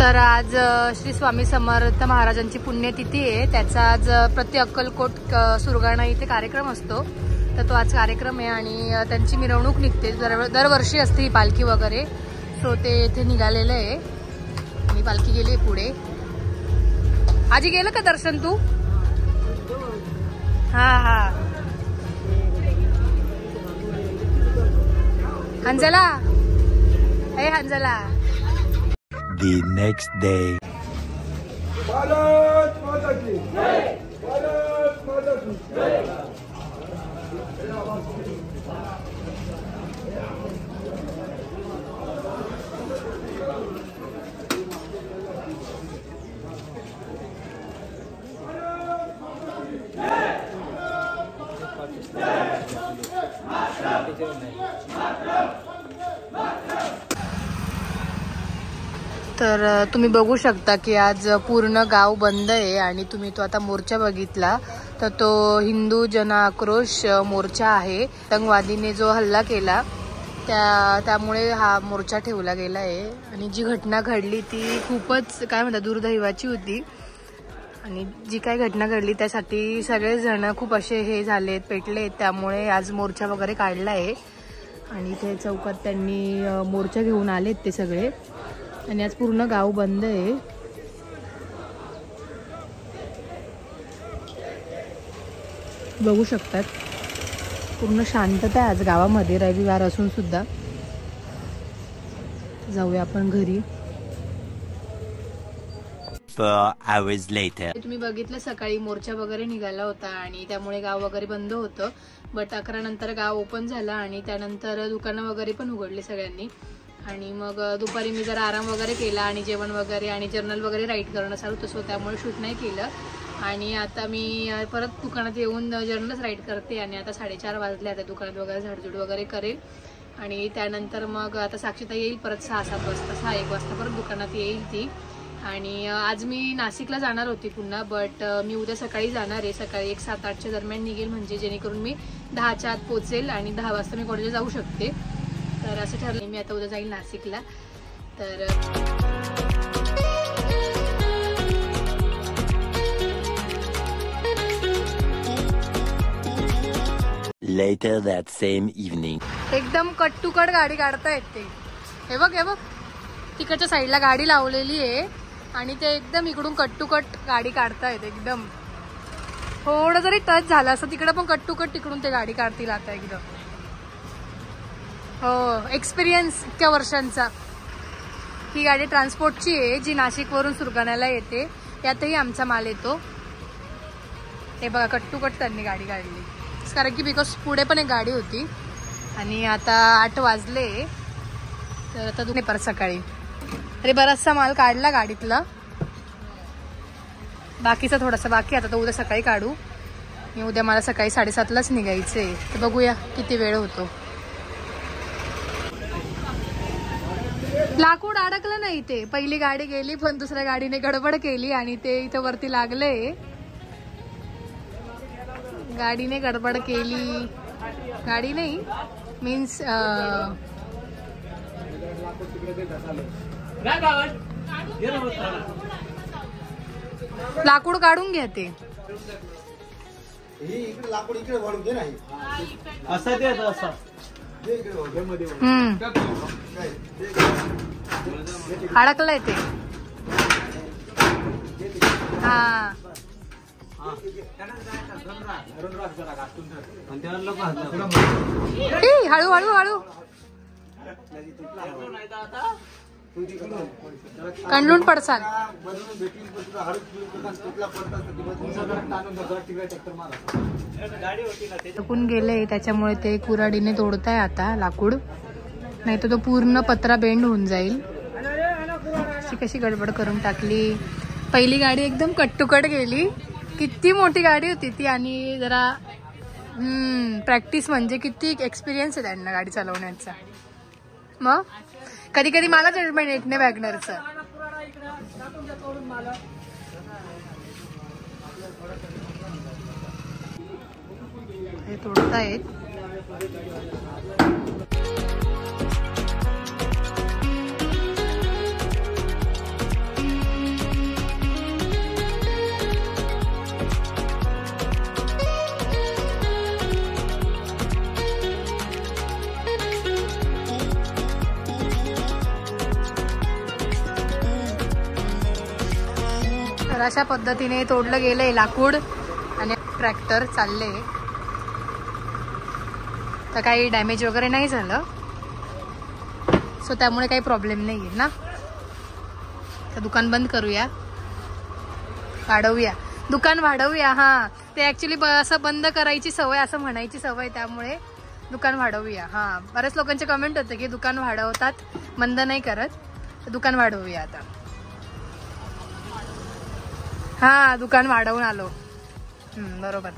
तर आज श्री स्वामी समर्थ महाराजांची पुण्यतिथी आहे। त्याचा आज प्रति अक्कलकोट सुरगाणा इथे कार्यक्रम असतो। तर तो आज कार्यक्रम आहे आणि त्यांची मिरवणूक निघते। दरवर्षी असते ही पालखी वगैरे। सो ते इथे निघालेलं आहे आणि पालखी गेली पुढे। आजी गेलं का दर्शन तू? हा हा हंजला, हे Hanzala. The next day. Bharat माता की जय, भारत माता की जय। तर तुम्ही बघू शकता की आज पूर्ण गाव बंद आहे आणि तुम्ही तो आता मोर्चा बघितला तर तो हिंदू जन आक्रोश मोर्चा आहे। आतंकवादीने जो हल्ला केला त्यामुळे हा मोर्चा ठेवला गेला आहे आणि जी घटना घडली ती खूपच काय म्हणतात दुर्दैवाची होती आणि जी काय घटना घडली त्यासाठी सगळे जण खूप असे हे झालेत, पेटलेत। त्यामुळे आज मोर्चा वगैरे काढला आहे आणि ते चौकात त्यांनी मोर्चा घेऊन आलेत ते सगळे आणि आज पूर्ण गाव बंद आहे। बघू शकतात पूर्ण शांतता आहे आज गावामध्ये, रविवार असून सुद्धा। जाऊया आपण घरी। 4 hours later. तुम्ही बघितलं सकाळी मोर्चा वगैरे निघाला होता आणि त्यामुळे गाव वगैरे बंद होतं। बट 11 नंतर गाव ओपन झालं आणि त्यानंतर दुकानं वगैरे पण उघडले सगळ्यांनी आणि मग दुपारी मी जरा आराम वगैरे केला आणि जेवण वगैरे आणि जर्नल वगैरे राईट करणं चालू होतं। सो त्यामुळे शूट नाही केलं आणि आता मी परत दुकानात येऊन जर्नलच राईट करते आणि आता 4:30 वाजले। आता दुकानात वगैरे झाडझूड वगैरे करेल आणि त्यानंतर मग आता साक्षीता येईल परत 6-7 वाजता, 6-1 वाजता परत दुकानात येईल ती। आणि आज मी नाशिकला जाणार होती पुन्हा, बट मी उद्या सकाळी जाणार आहे। सकाळी 1 7-8च्या दरम्यान निघेल म्हणजे जेणेकरून मी 10च्या आत पोहोचेल आणि 10 वाजता मी कॉलेजला जाऊ शकते। तर असं ठरलं मी आता उद्या जाईल नाशिकला। तर Later that same evening. एकदम कट टू कट गाडी काढता येते। हे बघ हे बघ, तिकडच्या साईडला गाडी लावलेली आहे आणि ते एकदम इकडून कट टू कट गाडी काढतायत। एकदम थोडं जरी टच झालं असं तिकडे पण कट टू कट तिकडून ते गाडी काढतील आता एकदम। हो, एक्सपिरियन्स इतक्या वर्षांचा। ही गाडी ट्रान्सपोर्टची आहे जी नाशिकवरून सुरगाण्याला येते, यातही आमचा माल येतो। हे बघा कट टू कट त्यांनी गाडी काढली कारण की बिकॉज पुढे पण एक गाडी होती आणि आता 8 वाजले तर आता तुम्ही परत सकाळी अरे बराचसा माल काढला गाडीतला, बाकीचा थोडासा बाकी आता तो उद्या सकाळी काढू। मी उद्या मला सकाळी 7:30लाच निघायचंय तर बघूया किती वेळ होतो। लाकूड अडकलं नाही इथे, पहिली गाडी गेली पण दुसऱ्या गाडीने गडबड केली आणि ते इथं वरती लागले। गाडीने गडबड केली, गाडी नाही मीन्स लाकूड काढून घ्या ते। लाकूड इकडे वाढून दे नाही असं ते असं अडकलंय ते। हा हळू हळू हळू कंडलून पडसाल। टकून गेले त्याच्यामुळे ते कुऱ्हाडीने तोडताय आता लाकूड, नाही तर तो पूर्ण पत्रा बेंड होऊन जाईल। अशी कशी गडबड करून टाकली। पहिली गाडी एकदम कट्टुकट गेली, किती मोठी गाडी होती ती आणि जरा प्रॅक्टिस म्हणजे किती एक्सपिरियन्स आहे त्यांना गाडी चालवण्याचा। मग कधी कधी मला जजमेंट येत नाही वॅगनरचं। हे तोडतायत। अशा पद्धतीने तोडलं गेलंय लाकूड आणि ट्रॅक्टर चालले. तर काही डॅमेज वगैरे नाही झालं, सो त्यामुळे काही प्रॉब्लेम नाही आहे ना. तर दुकान बंद करूया, वाढवूया दुकान वाढवूया. हां, ते ॲक्च्युली असं बंद करायची सवय, असं म्हणायची सवय, त्यामुळे दुकान वाढवूया. हां, बऱ्याच लोकांचे कमेंट होते की दुकान वाढवतात, बंद नाही करत. तर दुकान वाढवूया आता. हां, दुकान वाढवून आलो. बरोबर.